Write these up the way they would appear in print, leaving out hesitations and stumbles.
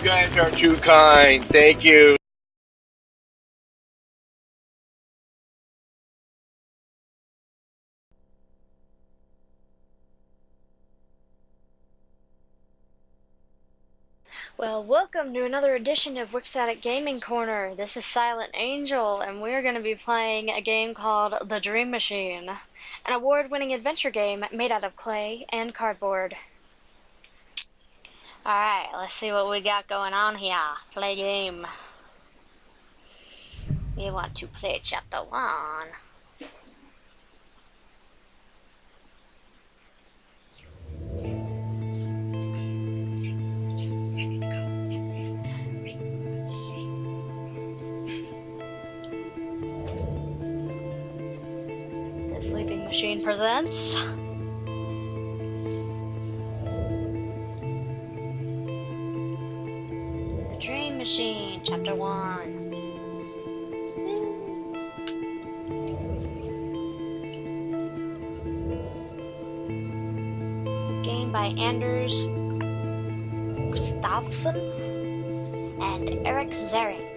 guys are too kind. Thank you. Well, welcome to another edition of Wixatic Gaming Corner. This is Silent Angel, and we're going to be playing a game called The Dream Machine, an award-winning adventure game made out of clay and cardboard. Alright, let's see what we got going on here. Play game. We want to play chapter 1. The Sleeping Machine presents The Dream Machine, chapter 1. By Anders Gustafsson and Eric Zering.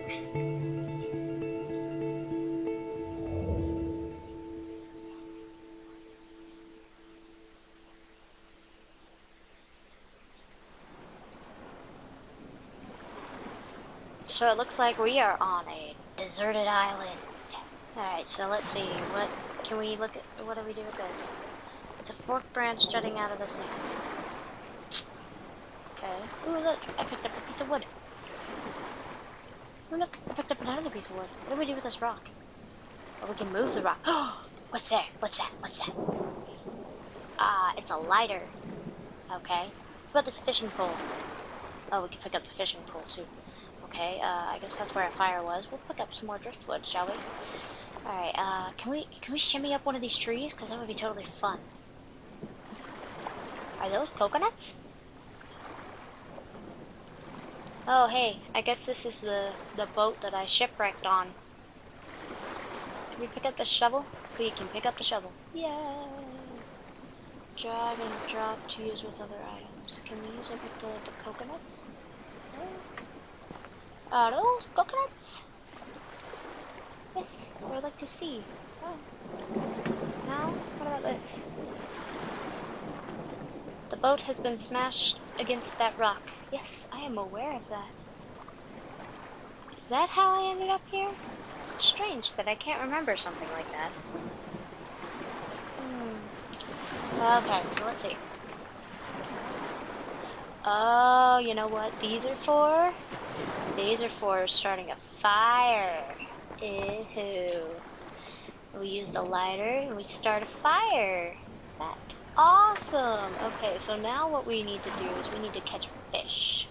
So it looks like we are on a deserted island. Alright, so let's see, what can we look at, what do we do with this? It's a forked branch jutting out of the sand. Okay. Ooh, look, I picked up a piece of wood. Ooh, look, I picked up another piece of wood. What do we do with this rock? Oh, we can move the rock. Oh, what's there? What's that? What's that? It's a lighter. Okay. What about this fishing pole? Oh, we can pick up the fishing pole, too. Okay, I guess that's where our fire was. We'll pick up some more driftwood, shall we? Alright, can we shimmy up one of these trees? Because that would be totally fun. Are those coconuts? Oh, hey, I guess this is the boat that I shipwrecked on. Can we pick up the shovel? We can pick up the shovel. Yay! Drag and drop to use with other items. Can we use it with the coconuts? Are those coconuts? Yes, I would like to see. Oh. Now, what about this? The boat has been smashed against that rock. Yes, I am aware of that. Is that how I ended up here? It's strange that I can't remember something like that. Okay, so let's see. Oh, you know what these are for? These are for starting a fire. Ew. We use the lighter and we start a fire. That's awesome! Okay, so now what we need to do is we need to catch fish.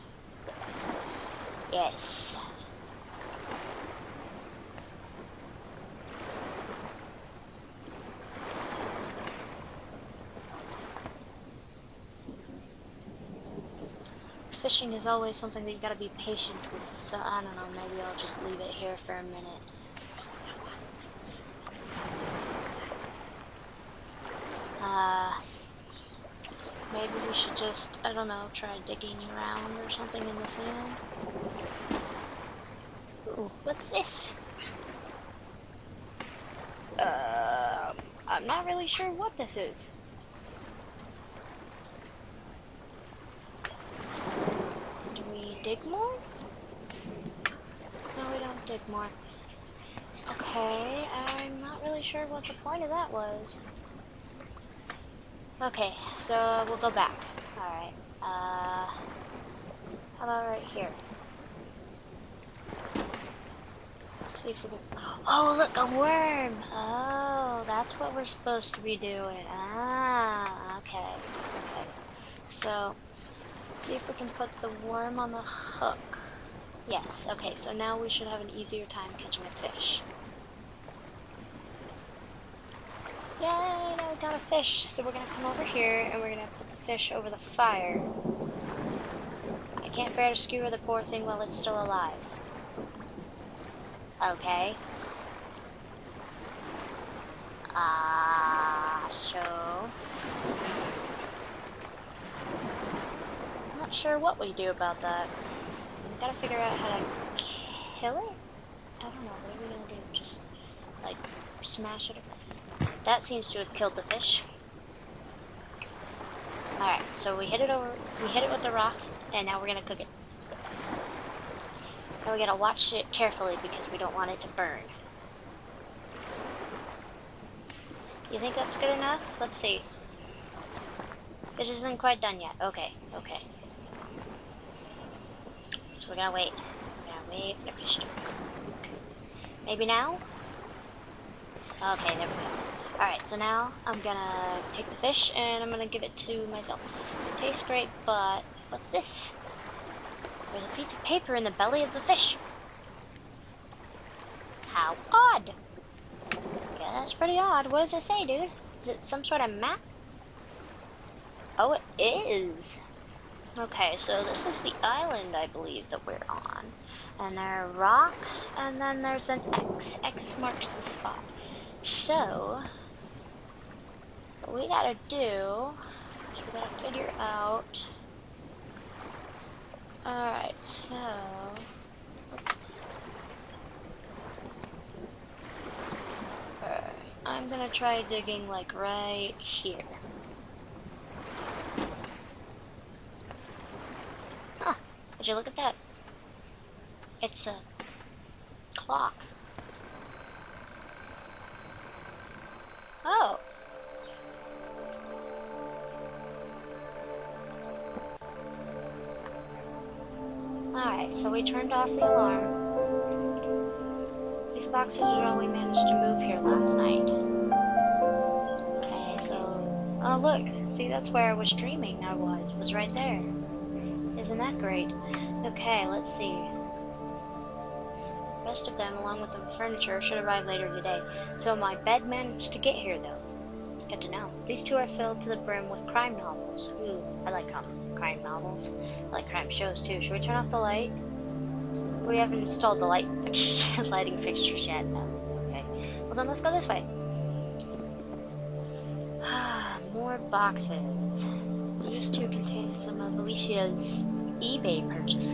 Yes. Fishing is always something that you gotta be patient with, so I don't know, maybe I'll just leave it here for a minute. Maybe we should just, I don't know, try digging around or something in the sand. Ooh, what's this? I'm not really sure what this is. Do we dig more? No, we don't dig more. Okay, I'm not really sure what the point of that was. Okay, so we'll go back. Alright, how about right here? Let's see if we can... Oh, look, a worm! Oh, that's what we're supposed to be doing. Ah, okay, okay. So, let's see if we can put the worm on the hook. Yes, okay, so now we should have an easier time catching a fish. Yay, now we got a fish. So we're gonna come over here and we're gonna put the fish over the fire. I can't bear to skewer the poor thing while it's still alive. Okay. So... I'm not sure what we do about that. gotta figure out how to kill it? I don't know, what are we gonna do? Just, like, smash it? That seems to have killed the fish. Alright, so we hit it with the rock, and now we're gonna cook it. And we gotta watch it carefully because we don't want it to burn. You think that's good enough? Let's see. This isn't quite done yet. Okay, okay. So we're gonna wait. We're gonna wait for the fish to cook. Maybe now? Okay, there we go. Alright, so now I'm gonna take the fish and I'm gonna give it to myself. It tastes great, but what's this? There's a piece of paper in the belly of the fish. How odd! Yeah, that's pretty odd. What does it say, dude? Is it some sort of map? Oh, it is! Okay, so this is the island, I believe, that we're on. And there are rocks, and then there's an X. X marks the spot. So, what we gotta do is we gotta figure out... Alright, so... I'm gonna try digging, like, right here. Huh, would you look at that? It's a clock. Oh. Alright, so we turned off the alarm. These boxes are all we managed to move here last night. Okay, so... Oh, look. See, that's where I was dreaming was right there. Isn't that great? Okay, let's see. The rest of them, along with the furniture, should arrive later today. So my bed managed to get here, though. Good to know. These two are filled to the brim with crime novels. Ooh, I like crime novels. I like crime shows, too. Should we turn off the light? We haven't installed the lighting fixtures yet, though. Okay. Well, then let's go this way. More boxes. These two contain some of Alicia's eBay purchases.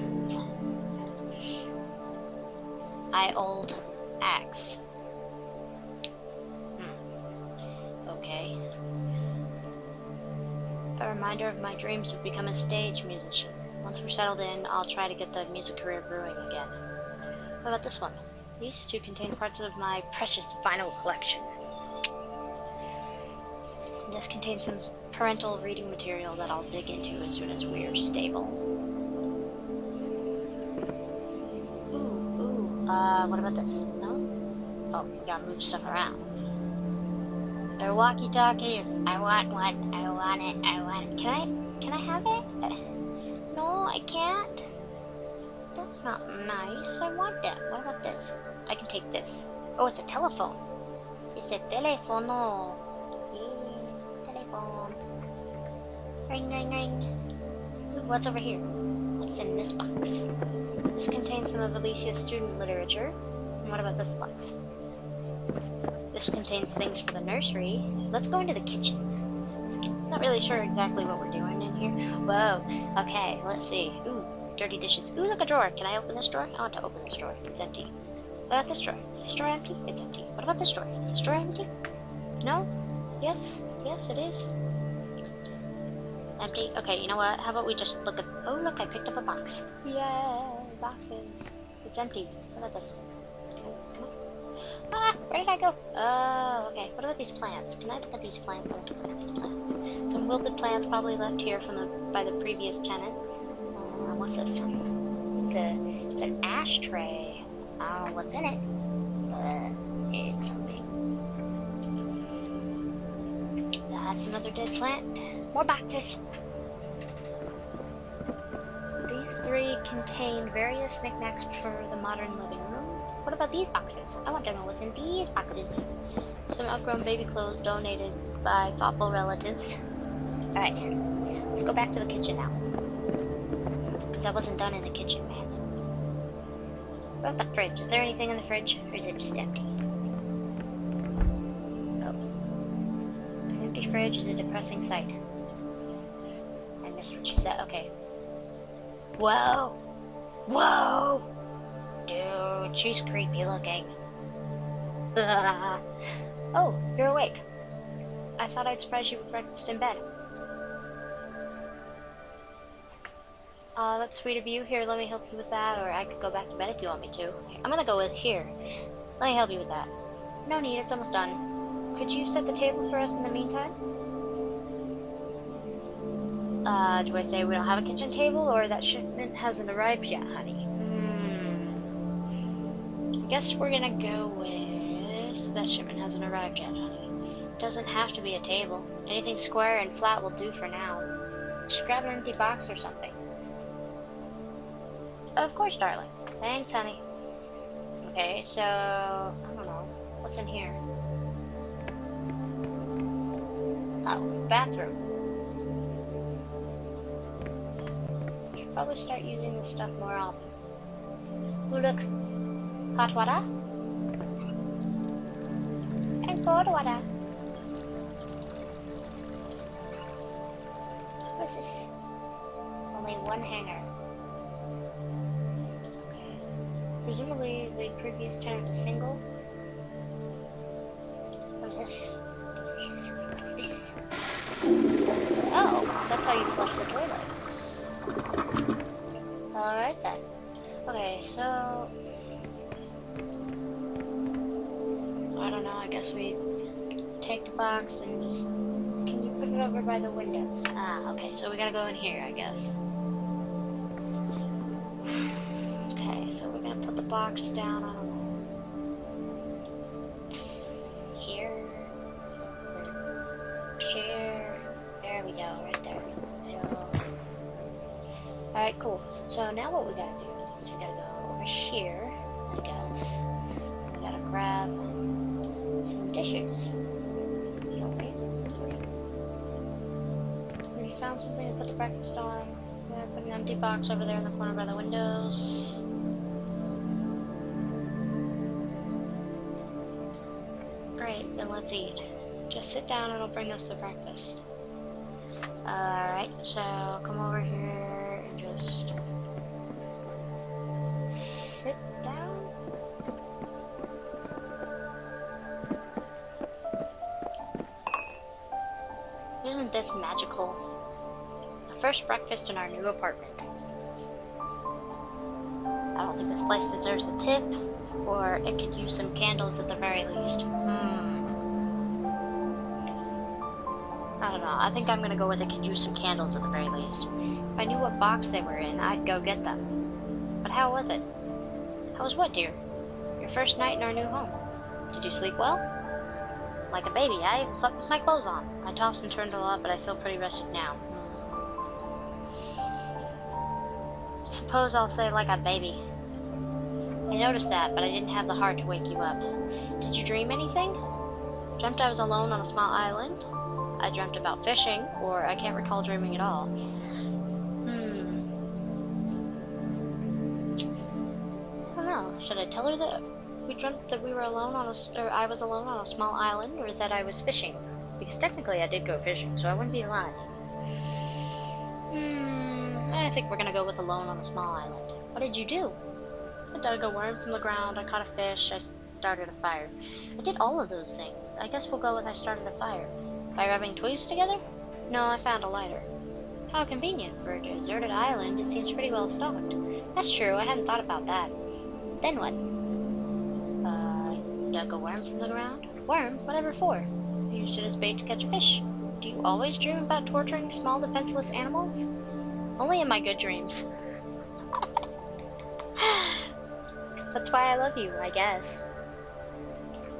Old axe. Okay. A reminder of my dreams of becoming a stage musician. Once we're settled in, I'll try to get the music career brewing again. What about this one? These two contain parts of my precious vinyl collection. This contains some parental reading material that I'll dig into as soon as we're stable. What about this? No? Oh, we gotta move stuff around. They're walkie-talkies. I want one. I want it. I want it. Can I have it? No, I can't. That's not nice. I want that. What about this? I can take this. Oh, it's a telephone. It's a telefono. Telephone. Ring, ring, ring. Ooh, what's over here? What's in this box? This contains some of Alicia's student literature. And what about this box? This contains things for the nursery. Let's go into the kitchen. Not really sure exactly what we're doing in here. Whoa. Okay, let's see. Ooh, dirty dishes. Ooh, look, a drawer. Can I open this drawer? I want to open this drawer. It's empty. What about this drawer? Is this drawer empty? It's empty. What about this drawer? Is this drawer empty? No? Yes? Yes, it is. Empty? Okay, you know what? How about we just look at... Oh, look, I picked up a box. Yeah, boxes. It's empty. What about this? Come on. Ah, where did I go? Oh, okay. What about these plants? Can I look at these plants? I want to look at these plants. Some wilted plants probably left here by the previous tenant. What's this one? It's an ashtray. I don't know what's in it, but it's something. That's another dead plant. More boxes. These three contain various knickknacks for the modern living room. What about these boxes? I want to know what's in these boxes. Some outgrown baby clothes donated by thoughtful relatives. Alright, let's go back to the kitchen now. Because I wasn't done in the kitchen, man. What about the fridge? Is there anything in the fridge? Or is it just empty? Oh. An empty fridge is a depressing sight. I missed what you said. Okay. Whoa! Whoa! Dude, she's creepy looking. Oh, you're awake. I thought I'd surprise you with breakfast in bed. That's sweet of you. Here, let me help you with that, or I could go back to bed if you want me to. I'm gonna go with here. Let me help you with that. No need, it's almost done. Could you set the table for us in the meantime? Do I say we don't have a kitchen table, or that shipment hasn't arrived yet, honey? I guess we're gonna go with that shipment hasn't arrived yet, honey. Doesn't have to be a table. Anything square and flat will do for now. Just grab an empty box or something. Of course, darling. Thanks, honey. Okay, so I don't know. What's in here? Oh, it's the bathroom. Should probably start using this stuff more often. Ooh, look. Hot water. And cold water. What's this? Only one hanger. Okay. Presumably the previous tenant was single. What is this? What's this? What's this? Oh, that's how you flush the toilet. Alright then. Okay, so I don't know, I guess we take the box and just... Can you put it over by the windows? Ah, okay, so we gotta go in here, I guess. Okay, so we're gonna put the box down, I don't know. Here. Here. There we go, right there. Alright, cool. So now what we gotta do is we gotta go over here, I guess. We gotta grab some dishes. We found something to put the breakfast on. We're gonna put an empty box over there in the corner by the windows. Great, then let's eat. Just sit down and it'll bring us the breakfast. Alright, so come over here and just sit down. Isn't this magical? The first breakfast in our new apartment. I don't think this place deserves a tip, or it could use some candles at the very least. I don't know, I think I'm gonna go with it could use some candles at the very least. If I knew what box they were in, I'd go get them. But how was it? How was what, dear? Your first night in our new home. Did you sleep well? Like a baby, I even slept with my clothes on. I tossed and turned a lot, but I feel pretty rested now. Suppose I'll say like a baby. I noticed that, but I didn't have the heart to wake you up. Did you dream anything? Dreamt I was alone on a small island? I dreamt about fishing, or I can't recall dreaming at all. I don't know. Should I tell her that we dreamt that we were alone on or I was alone on a small island, or that I was fishing? Because technically I did go fishing, so I wouldn't be lying. I think we're gonna go with alone on a small island. What did you do? I dug a worm from the ground, I caught a fish, I started a fire. I did all of those things. I guess we'll go with I started a fire. By rubbing twigs together? No, I found a lighter. How convenient. For a deserted island, it seems pretty well stocked. That's true, I hadn't thought about that. Then what? Dug a worm from the ground? Worm? Whatever for? I used it as bait to catch fish. Do you always dream about torturing small defenseless animals? Only in my good dreams. That's why I love you, I guess.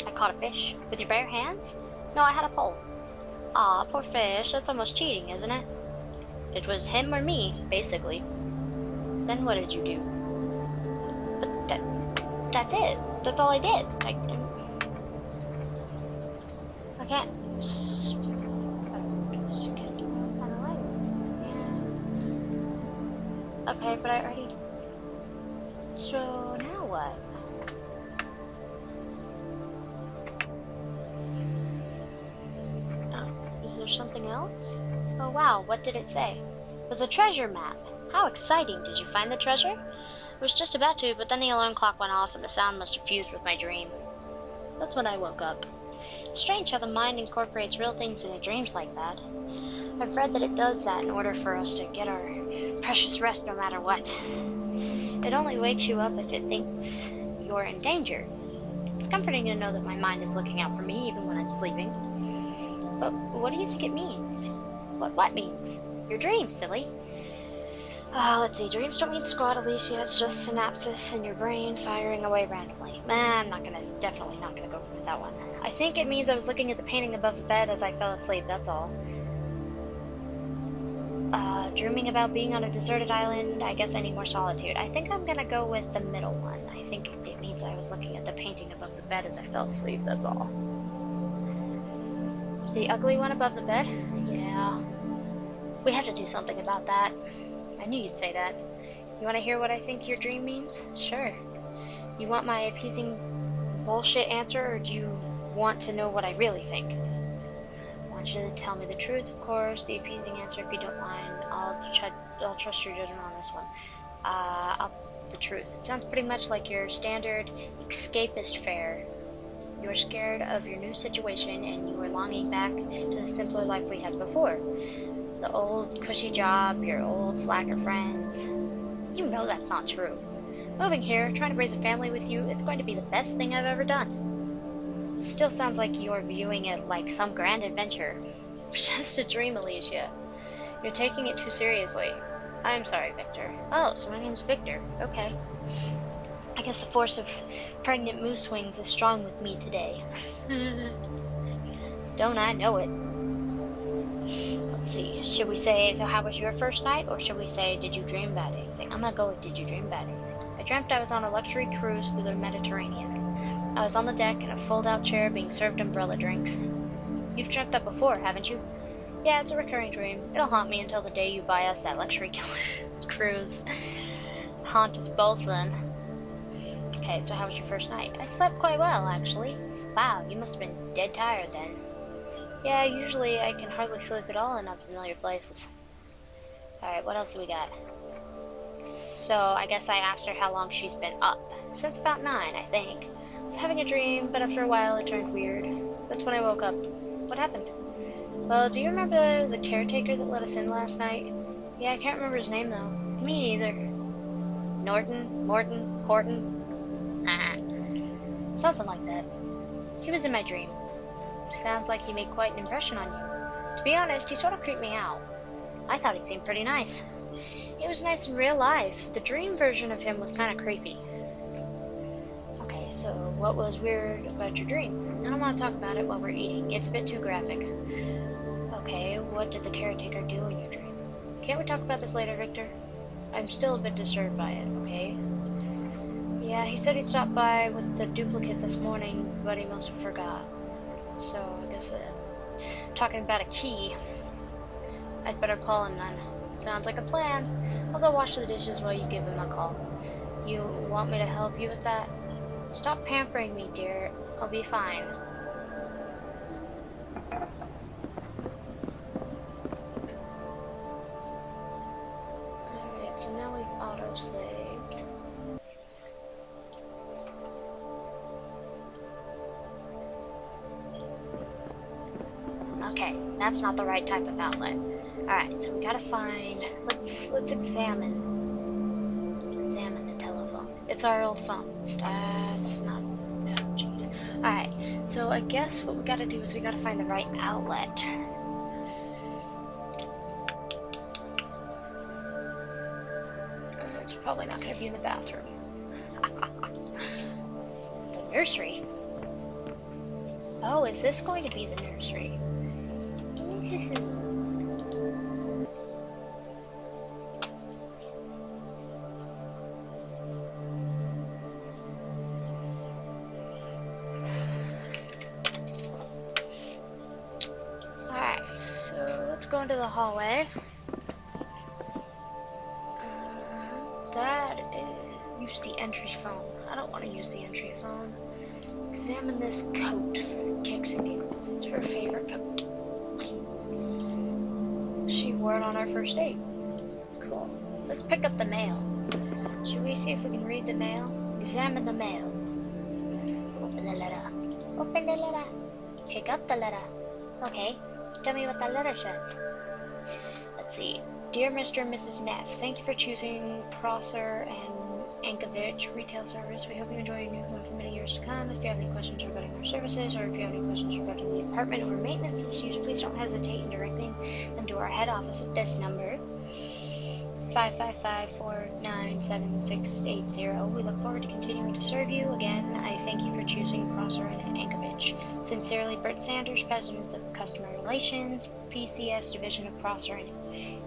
I caught a fish. With your bare hands? No, I had a pole. Aw, poor fish. That's almost cheating, isn't it? It was him or me, basically. Then what did you do? But that's it. That's all I did. I can't... Okay, but I already... So, now what? Is there something else? Oh wow, what did it say? It was a treasure map. How exciting! Did you find the treasure? was just about to, but then the alarm clock went off and the sound must have fused with my dream. That's when I woke up. Strange how the mind incorporates real things into dreams like that. I've read that it does that in order for us to get our precious rest no matter what. It only wakes you up if it thinks you're in danger. It's comforting to know that my mind is looking out for me even when I'm sleeping. But what do you think it means? What means? Your dreams, silly. Let's see, dreams don't mean squat, Alicia. It's just synapses in your brain firing away randomly. I'm definitely not gonna go with that one. I think it means I was looking at the painting above the bed as I fell asleep, that's all. Dreaming about being on a deserted island, I guess I need more solitude. I think I'm gonna go with the middle one. I think it means I was looking at the painting above the bed as I fell asleep, that's all. The ugly one above the bed? Yeah. We have to do something about that. I knew you'd say that. You want to hear what I think your dream means? Sure. You want my appeasing bullshit answer, or do you want to know what I really think? I want you to tell me the truth, of course. The appeasing answer, if you don't mind. I'll trust your judgment on this one. The truth. It sounds pretty much like your standard escapist fare. You're scared of your new situation, and you are longing back to the simpler life we had before. The old cushy job, your old slacker friends. You know that's not true. Moving here, trying to raise a family with you, it's going to be the best thing I've ever done. Still sounds like you're viewing it like some grand adventure. It's just a dream, Alicia. You're taking it too seriously. I'm sorry, Victor. Oh, so my name's Victor. Okay. I guess the force of pregnant moose wings is strong with me today. Don't I know it? Let's see, should we say, so how was your first night, or should we say, did you dream about anything? I'm gonna go with, did you dream about anything? I dreamt I was on a luxury cruise through the Mediterranean. I was on the deck in a fold-out chair being served umbrella drinks. You've dreamt that before, haven't you? Yeah, it's a recurring dream. It'll haunt me until the day you buy us that luxury cruise. Haunt us both then. Okay, so how was your first night? I slept quite well, actually. Wow, you must have been dead tired then. Yeah, usually I can hardly sleep at all in unfamiliar places. Alright, what else do we got? So, I guess I asked her how long she's been up. Since about 9, I think. I was having a dream, but after a while it turned weird. That's when I woke up. What happened? Well, do you remember the caretaker that let us in last night? Yeah, I can't remember his name though. Me neither. Norton? Morton? Horton? Something like that. He was in my dream. Sounds like he made quite an impression on you. To be honest, he sort of creeped me out. I thought he seemed pretty nice. He was nice in real life. The dream version of him was kind of creepy. Okay, so what was weird about your dream? I don't want to talk about it while we're eating. It's a bit too graphic. Okay, what did the caretaker do in your dream? Can't we talk about this later, Victor? I'm still a bit disturbed by it, okay? Yeah, he said he'd stop by with the duplicate this morning, but he must have forgot. So, I guess, talking about a key. I'd better call him then. Sounds like a plan. I'll go wash the dishes while you give him a call. You want me to help you with that? Stop pampering me, dear. I'll be fine. Alright, so now we've auto-saved. Okay, that's not the right type of outlet. Alright, so we gotta find, let's examine the telephone. It's our old phone. That's not, no, jeez. Alright, so I guess what we gotta do is we gotta find the right outlet. It's probably not gonna be in the bathroom. The nursery? Oh, is this going to be the nursery? Alright, so let's go into the hallway. That is... use the entry phone. I don't want to use the entry phone. Examine this coat for kicks and giggles. It's her favorite coat. She wore it on our first date. Cool. Let's pick up the mail. Should we see if we can read the mail? Examine the mail. Open the letter. Open the letter. Pick up the letter. Okay, tell me what that letter says. Let's see. Dear Mr. and Mrs. Neff, thank you for choosing Prosser and Ankovich Retail Service. We hope you enjoy your new home for many years to come. If you have any questions regarding our services, or if you have any questions regarding the apartment or maintenance issues, please don't hesitate in directing them to our head office at this number, 555-497-680. We look forward to continuing to serve you. Again, I thank you for choosing Prosser and Ankovich. Sincerely, Bert Sanders, President of Customer Relations, PCS Division of Prosser and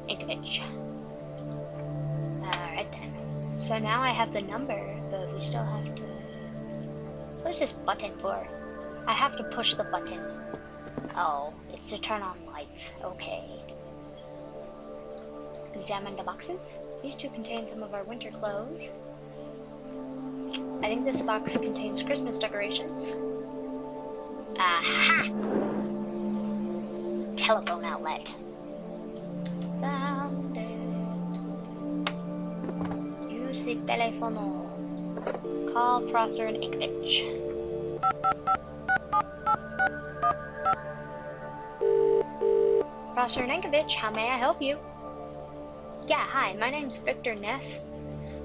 Ankovich. Alright then. So now I have the number, but we still have to... What is this button for? I have to push the button. Oh, it's to turn on lights. Okay. Examine the boxes. These two contain some of our winter clothes. I think this box contains Christmas decorations. Aha! Telephone outlet. Found it. Use the telefono. Call Prosser and Ankovich. Prosser and Ankovich, how may I help you? Yeah, hi, my name's Victor Neff.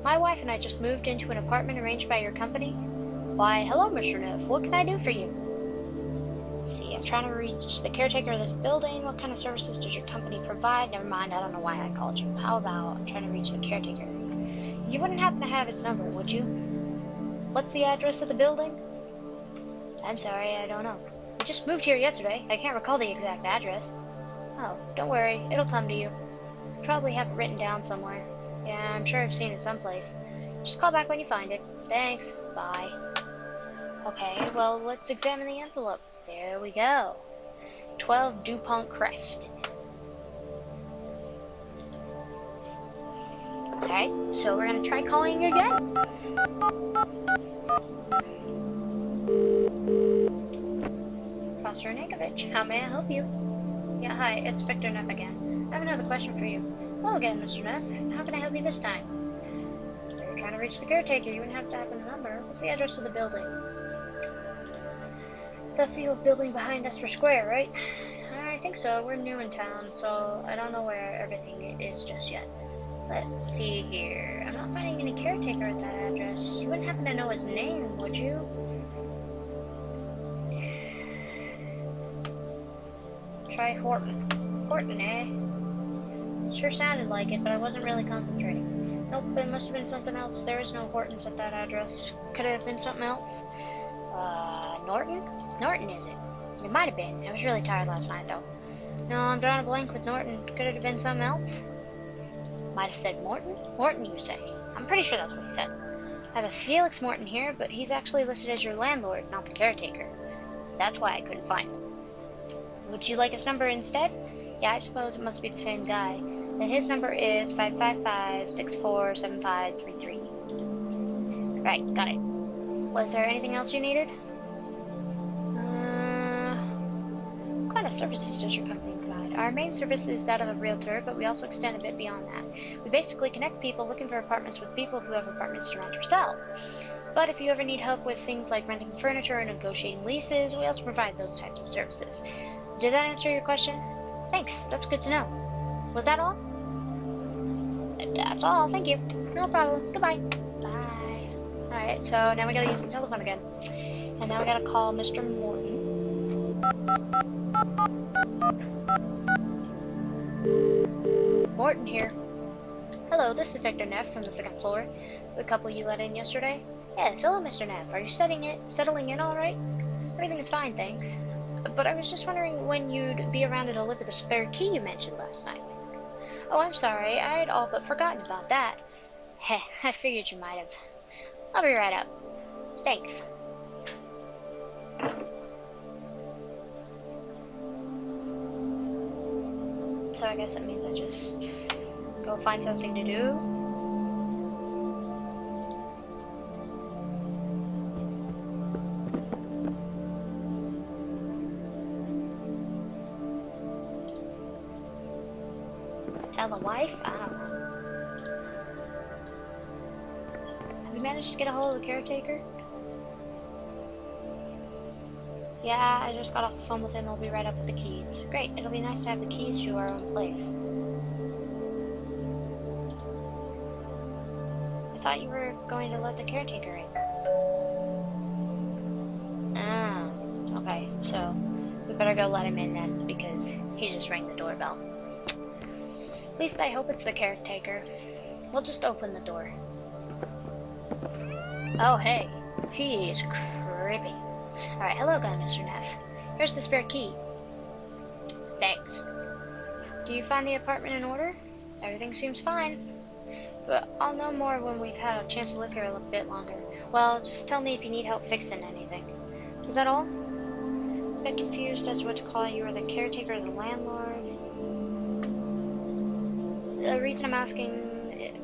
My wife and I just moved into an apartment arranged by your company. Why, hello, Mr. Neff. What can I do for you? Let's see, I'm trying to reach the caretaker of this building. What kind of services does your company provide? Never mind, I don't know why I called you. How about I'm trying to reach the caretaker? You wouldn't happen to have his number, would you? What's the address of the building? I'm sorry, I don't know. We just moved here yesterday. I can't recall the exact address. Oh, don't worry, it'll come to you. Probably have it written down somewhere. Yeah, I'm sure I've seen it someplace. Just call back when you find it. Thanks. Bye. Okay, well, let's examine the envelope. There we go. 12 DuPont Crest. Okay, so we're gonna try calling again. Prosser and Ankovich, how may I help you? Yeah, hi, it's Victor Neff again. I have another question for you. Hello again, Mr. Neff. How can I help you this time? You're trying to reach the caretaker. You wouldn't have to have a number. What's the address of the building? That's the old building behind Esper Square, right? I think so. We're new in town, so I don't know where everything is just yet. Let's see here. I'm not finding any caretaker at that address. You wouldn't happen to know his name, would you? Try Horton. Horton, eh? Sure sounded like it, but I wasn't really concentrating. Nope, it must have been something else. There is no Hortons at that address. Could it have been something else? Norton? Norton, is it? It might have been. I was really tired last night, though. No, I'm drawing a blank with Norton. Could it have been something else? Might have said Morton? Morton, you say? I'm pretty sure that's what he said. I have a Felix Morton here, but he's actually listed as your landlord, not the caretaker. That's why I couldn't find him. Would you like his number instead? Yeah, I suppose it must be the same guy. Then his number is 555-647533. Right, got it. Was there anything else you needed? What kind of services does your company provide? Our main service is that of a realtor, but we also extend a bit beyond that. We basically connect people looking for apartments with people who have apartments to rent or sell. But if you ever need help with things like renting furniture or negotiating leases, we also provide those types of services. Did that answer your question? Thanks, that's good to know. Was that all? That's all, thank you. No problem, goodbye. Bye. Alright, so now we gotta use the telephone again. And now we gotta call Mr. Morton. Morton here. Hello, this is Victor Neff from the second floor. The couple you let in yesterday? Yes, hello Mr. Neff. Are you settling in alright? Everything is fine, thanks. But I was just wondering when you'd be around to deliver the spare key you mentioned last night. Oh, I'm sorry. I had all but forgotten about that. Heh, I figured you might have. I'll be right up. Thanks. So I guess that means I just go find something to do. Tell the wife? I don't know. manage to get a hold of the caretaker? Yeah, I just got off the phone with him. I'll be right up with the keys. Great, it'll be nice to have the keys to our own place. I thought you were going to let the caretaker in. Ah, okay, so we better go let him in then, because he just rang the doorbell. At least I hope it's the caretaker. We'll just open the door. Oh, hey, he is creepy. Alright, hello again, Mr. Neff. Here's the spare key. Thanks. Do you find the apartment in order? Everything seems fine. But I'll know more when we've had a chance to live here a little bit longer. Well, just tell me if you need help fixing anything. Is that all? I'm a bit confused as to what to call you. Are the caretaker or the landlord? The reason I'm asking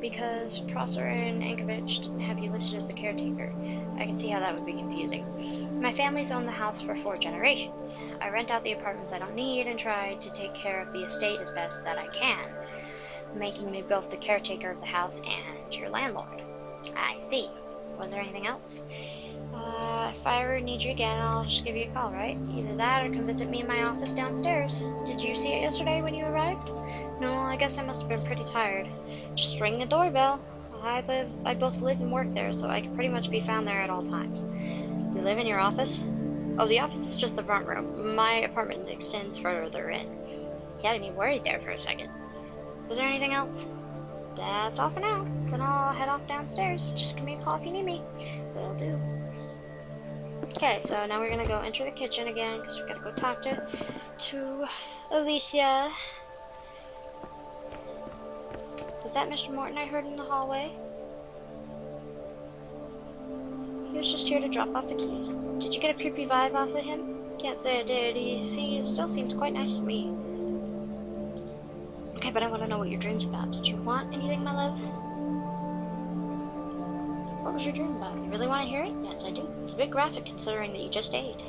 because Prosser and Ankovich have you listed as the caretaker. I can see how that would be confusing. My family's owned the house for 4 generations. I rent out the apartments I don't need and try to take care of the estate as best that I can, making me both the caretaker of the house and your landlord. I see. Was there anything else? If I ever need you again, I'll just give you a call, right? Either that or come visit me in my office downstairs. Did you see it yesterday when you arrived? No, I guess I must have been pretty tired. Just ring the doorbell. I both live and work there, so I can pretty much be found there at all times. You live in your office? Oh, the office is just the front room. My apartment extends further in. You had me worried there for a second. Was there anything else? That's all for now. Then I'll head off downstairs. Just give me a call if you need me. Will do. Okay, so now we're gonna go enter the kitchen again, because we've gotta go talk to Alicia. Was that Mr. Morton I heard in the hallway? He was just here to drop off the keys. Did you get a creepy vibe off of him? Can't say I did. He still seems quite nice to me. Okay, but I want to know what your dream's about. Did you want anything, my love? What was your dream about? You really want to hear it? Yes, I do. It's a bit graphic considering that you just ate.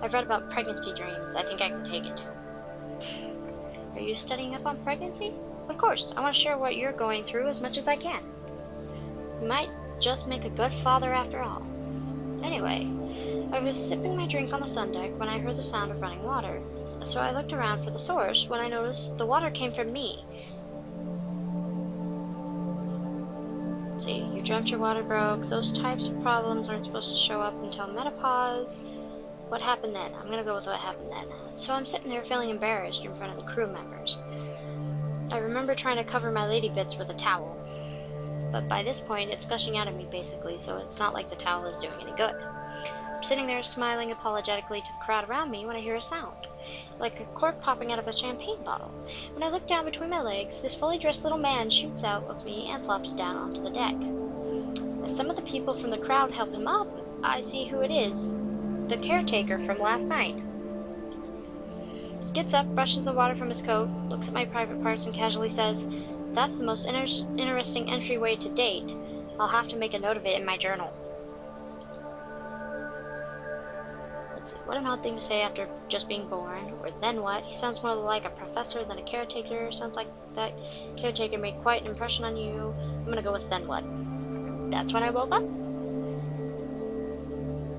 I've read about pregnancy dreams. I think I can take it. Are you studying up on pregnancy? Of course. I want to share what you're going through as much as I can. You might just make a good father after all. Anyway, I was sipping my drink on the sun deck when I heard the sound of running water. So I looked around for the source when I noticed the water came from me. See, you dreamt your water broke. Those types of problems aren't supposed to show up until menopause. What happened then? I'm gonna go with what happened then. So I'm sitting there feeling embarrassed in front of the crew members. I remember trying to cover my lady bits with a towel. But by this point, it's gushing out of me basically, so it's not like the towel is doing any good. I'm sitting there smiling apologetically to the crowd around me when I hear a sound, like a cork popping out of a champagne bottle. When I look down between my legs, this fully dressed little man shoots out of me and flops down onto the deck. As some of the people from the crowd help him up, I see who it is, the caretaker from last night. He gets up, brushes the water from his coat, looks at my private parts and casually says, "That's the most interesting entryway to date. I'll have to make a note of it in my journal." What an odd thing to say after just being born, or then what? He sounds more like a professor than a caretaker. Sounds like that caretaker made quite an impression on you. I'm gonna go with then what. That's when I woke up.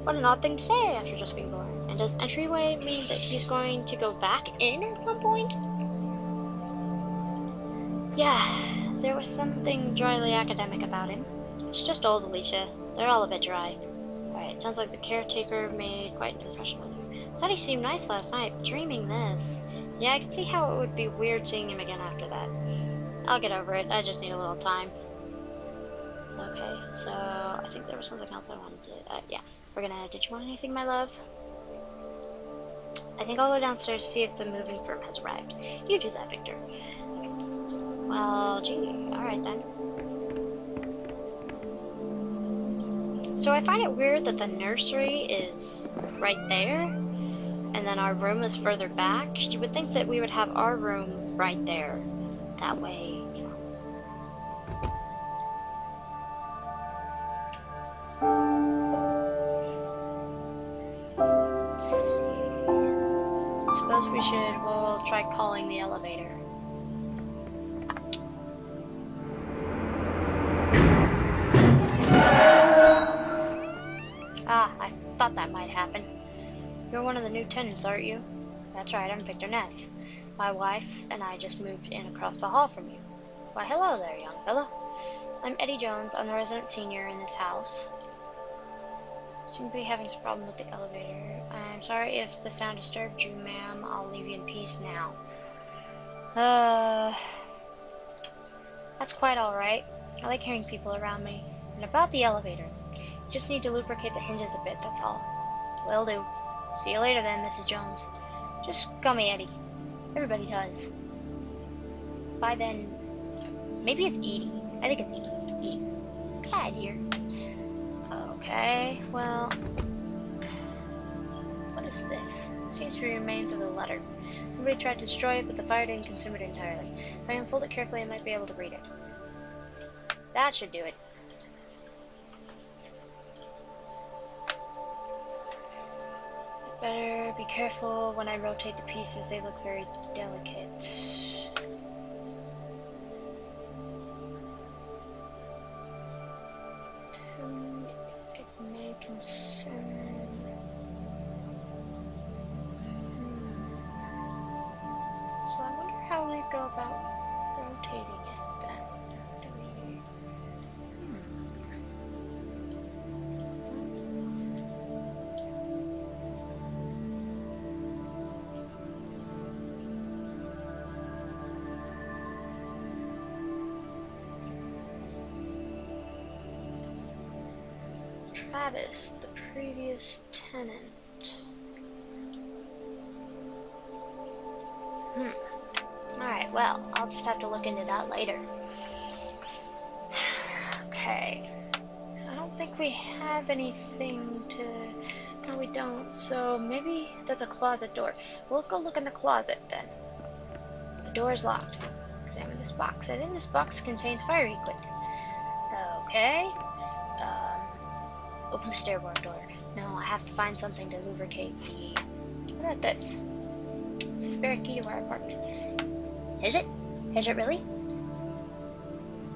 What an odd thing to say after just being born. And does entryway mean that he's going to go back in at some point? Yeah, there was something dryly academic about him. It's just old Alicia. They're all a bit dry. Alright, sounds like the caretaker made quite an impression on you. I thought he seemed nice last night, but dreaming this. Yeah, I can see how it would be weird seeing him again after that. I'll get over it, I just need a little time. Okay, so I think there was something else I wanted to, yeah. Did you want anything, my love? I think I'll go downstairs to see if the moving firm has arrived. You do that, Victor. Well, gee, alright then. So I find it weird that the nursery is right there, and then our room is further back. You would think that we would have our room right there. That way, you know. Suppose we'll try calling the elevator. I thought that might happen. You're one of the new tenants, aren't you? That's right, I'm Victor Neff. My wife and I just moved in across the hall from you. Why, hello there, young fella. I'm Eddie Jones. I'm the resident senior in this house. Seem to be having some problem with the elevator. I'm sorry if the sound disturbed you, ma'am. I'll leave you in peace now. That's quite alright. I like hearing people around me. And about the elevator, you just need to lubricate the hinges a bit, that's all. Will do. See you later then, Mrs. Jones. Just call me Eddie. Everybody does. By then, maybe it's Edie. I think it's Edie. Edie. Cat here. Okay, well, what is this? Seems to be remains of a letter. Somebody tried to destroy it, but the fire didn't consume it entirely. If I unfold it carefully, I might be able to read it. That should do it. Better be careful when I rotate the pieces, they look very delicate. It may concern... So I wonder how we go about rotating it then. Do we... Travis, the previous tenant. Alright, well, I'll just have to look into that later. Okay. I don't think we have anything to... No, we don't. So maybe that's a closet door. We'll go look in the closet then. The door is locked. Examine this box. I think this box contains fire equipment. Okay. Open the stairwell door. No, I have to find something to lubricate the... What about this? It's a spare key to our apartment. Is it? Is it really?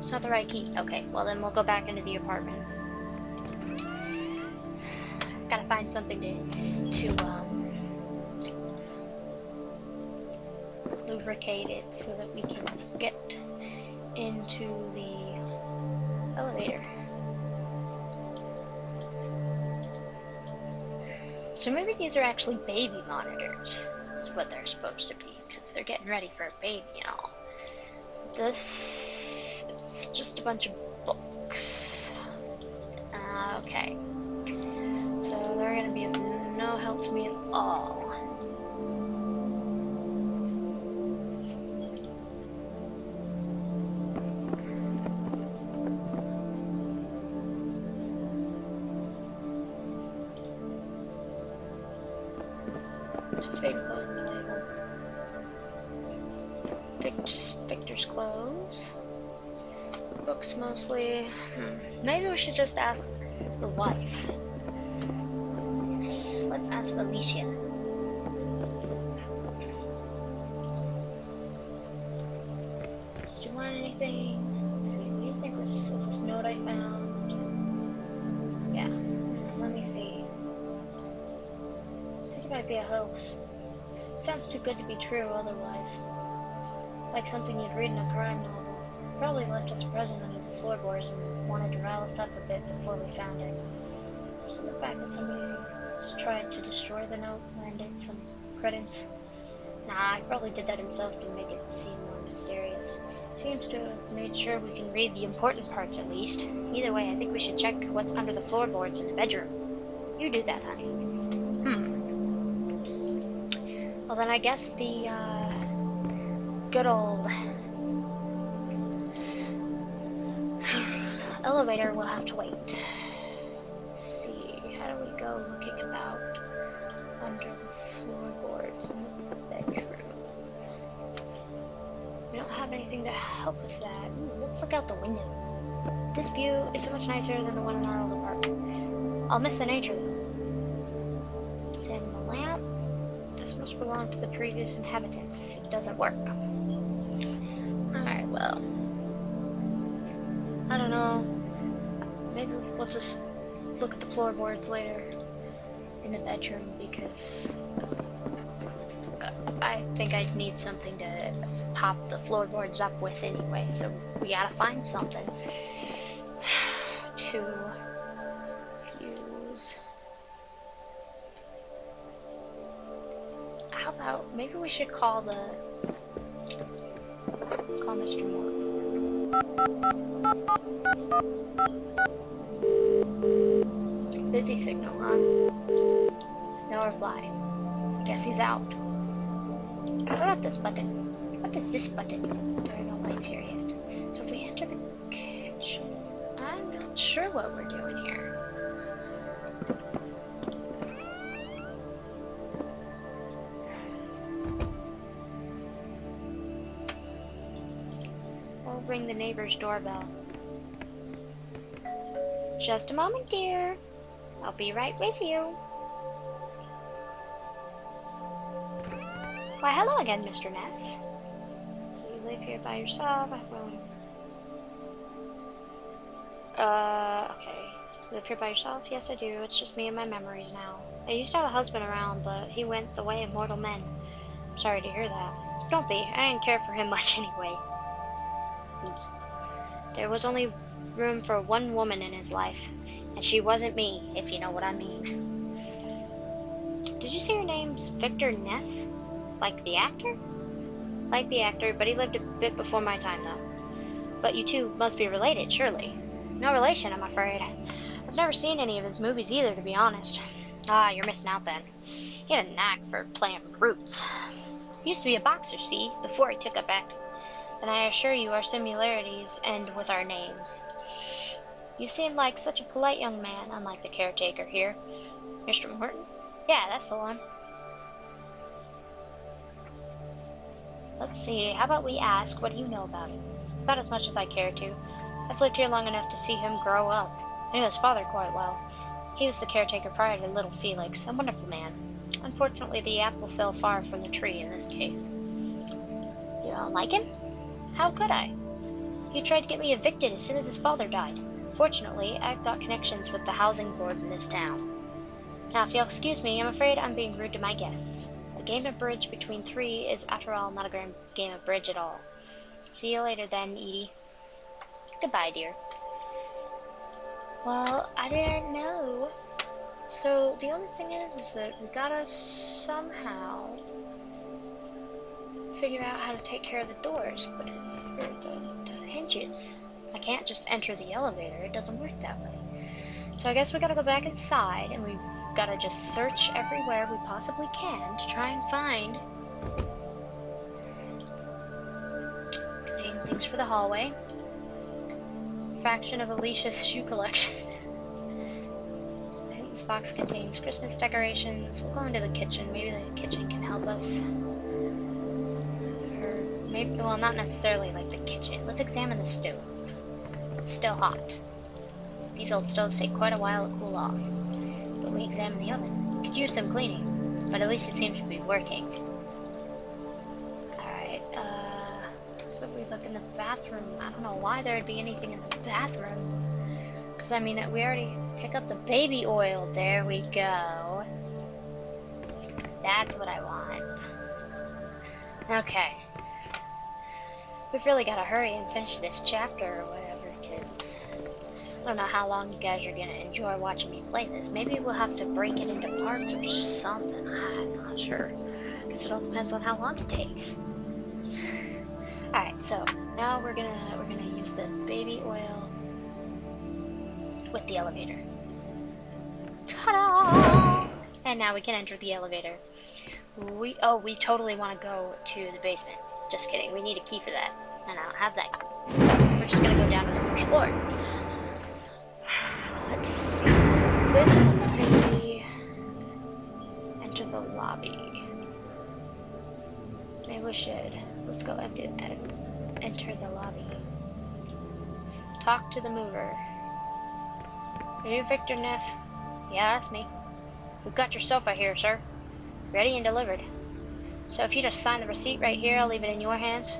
It's not the right key. Okay, well then we'll go back into the apartment. Gotta find something to lubricate it so that we can get into the elevator. So maybe these are actually baby monitors, is what they're supposed to be, because they're getting ready for a baby and all. This is just a bunch of books. Okay. So they're going to be of no help to me at all. Just maybe closing the label. Victor's clothes. Books mostly. Maybe we should just ask the wife. Let's ask Felicia. Do you want anything? Let's see, what do you think of this note I found? Yeah, let me see. I think it might be a hoax. Sounds too good to be true otherwise. Like something you'd read in a crime novel. Probably left us a present under the floorboards and wanted to rile us up a bit before we found it. So the fact that somebody just tried to destroy the note landed some credence. Nah, he probably did that himself to make it seem more mysterious. Seems to have made sure we can read the important parts at least. Either way, I think we should check what's under the floorboards in the bedroom. You do that, honey. Well then I guess the good old elevator will have to wait. Let's see, how do we go looking about under the floorboards in the bedroom? We don't have anything to help with that. Ooh, let's look out the window. This view is so much nicer than the one in our old apartment. I'll miss the nature though. Examine the lamp. This must belong to the previous inhabitants. It doesn't work. Alright, well. I don't know. Maybe we'll just look at the floorboards later. in the bedroom because I think I'd need something to pop the floorboards up with anyway, so we gotta find something to use. How about, maybe we should call Mr. Moore. Busy signal, huh? No reply. Guess he's out. What about this button? What is this button? There are no lights here yet. So if we enter the kitchen, I'm not sure what we're doing here. We'll ring the neighbor's doorbell. Just a moment, dear. I'll be right with you. Why, hello again, Mr. Neff. You live here by yourself? Okay. You live here by yourself? Yes, I do. It's just me and my memories now. I used to have a husband around, but he went the way of mortal men. I'm sorry to hear that. Don't be. I didn't care for him much anyway. There was only room for one woman in his life, and she wasn't me, if you know what I mean. Did you say your name's Victor Neff? Like the actor? Like the actor, but he lived a bit before my time, though. But you two must be related, surely. No relation, I'm afraid. I've never seen any of his movies either, to be honest. Ah, you're missing out then. He had a knack for playing brutes. He used to be a boxer, see, before he took up acting. And I assure you our similarities end with our names. You seem like such a polite young man, unlike the caretaker here. Mr. Morton? Yeah, that's the one. Let's see, how about we ask what you know about him? About as much as I care to. I've lived here long enough to see him grow up. I knew his father quite well. He was the caretaker prior to little Felix, a wonderful man. Unfortunately, the apple fell far from the tree in this case. You don't like him? How could I? He tried to get me evicted as soon as his father died. Fortunately, I've got connections with the housing board in this town. Now, if you'll excuse me, I'm afraid I'm being rude to my guests. A game of bridge between three is, after all, not a game of bridge at all. See you later then, Edie. Goodbye, dear. Well, I didn't know. So, the only thing is that we gotta somehow figure out how to take care of the doors, but the hinges. I can't just enter the elevator, it doesn't work that way. So I guess we gotta go back inside, and we've gotta just search everywhere we possibly can to try and find things for the hallway. Fraction of Alicia's shoe collection. I think this box contains Christmas decorations. We'll go into the kitchen. Maybe the kitchen can help us. Or maybe, well, not necessarily like the kitchen. Let's examine the stove. It's still hot. These old stoves take quite a while to cool off. But we examine the oven. Could use some cleaning, but at least it seems to be working. Alright, so if we look in the bathroom, I don't know why there would be anything in the bathroom. Because, I mean, we already pick up the baby oil. There we go. That's what I want. Okay. We've really got to hurry and finish this chapter or whatever, because I don't know how long you guys are going to enjoy watching me play this. Maybe we'll have to break it into parts or something. I'm not sure. Because it all depends on how long it takes. Alright, so now we're gonna use the baby oil with the elevator. Ta-da! And now we can enter the elevator. We totally want to go to the basement. Just kidding, we need a key for that. And I don't have that key. So we're just gonna go down to the first floor. Let's see, so this must be enter the lobby. Maybe we should, let's go enter the lobby. Talk to the mover. Are you Victor Neff? Yeah, that's me. We've got your sofa here, sir. Ready and delivered. So if you just sign the receipt right here, I'll leave it in your hands.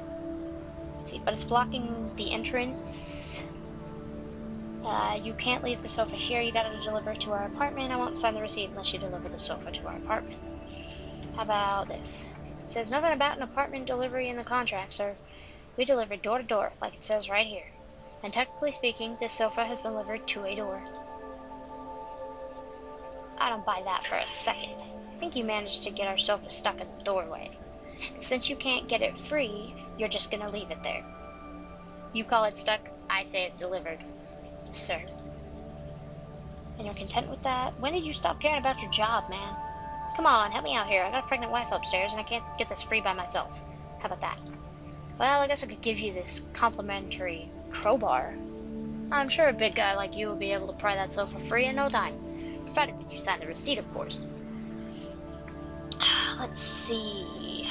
Let's see, but it's blocking the entrance. You can't leave the sofa here. You gotta deliver it to our apartment. I won't sign the receipt unless you deliver the sofa to our apartment. How about this? It says nothing about an apartment delivery in the contract, sir. We deliver door to door, like it says right here. And technically speaking, this sofa has been delivered to a door. I don't buy that for a second. I think you managed to get our sofa stuck in the doorway. And since you can't get it free, you're just gonna leave it there. You call it stuck, I say it's delivered, sir. And you're content with that? When did you stop caring about your job, man? Come on, help me out here. I got a pregnant wife upstairs and I can't get this free by myself. How about that? Well, I guess I could give you this complimentary crowbar. I'm sure a big guy like you will be able to pry that sofa free in no time. Provided that you sign the receipt, of course. Let's see.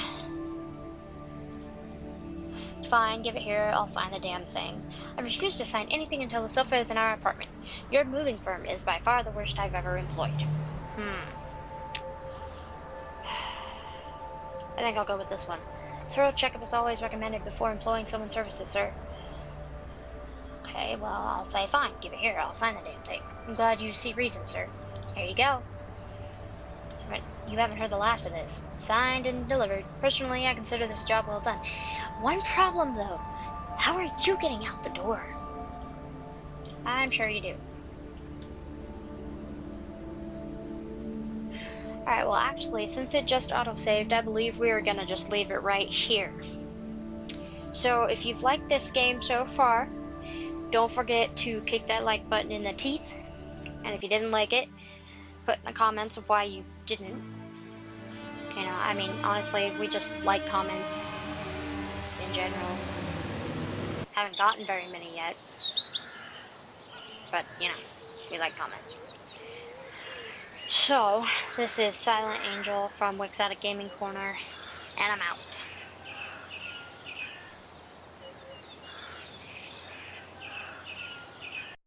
Fine, give it here. I'll sign the damn thing. I refuse to sign anything until the sofa is in our apartment. Your moving firm is by far the worst I've ever employed. I think I'll go with this one. Thorough checkup is always recommended before employing someone's services, sir. Okay, well, I'll say fine. Give it here. I'll sign the damn thing. I'm glad you see reason, sir. Here you go. But you haven't heard the last of this. Signed and delivered. Personally, I consider this job well done. One problem, though. How are you getting out the door? I'm sure you do. Alright, well, actually, since it just auto-saved, I believe we are gonna just leave it right here. So, if you've liked this game so far, don't forget to kick that like button in the teeth. And if you didn't like it, put in the comments of why you didn't. You know, I mean, honestly, we just like comments in general. Haven't gotten very many yet. But, you know, we like comments. So, this is Silent Angel from Wixotic Gaming Corner, and I'm out.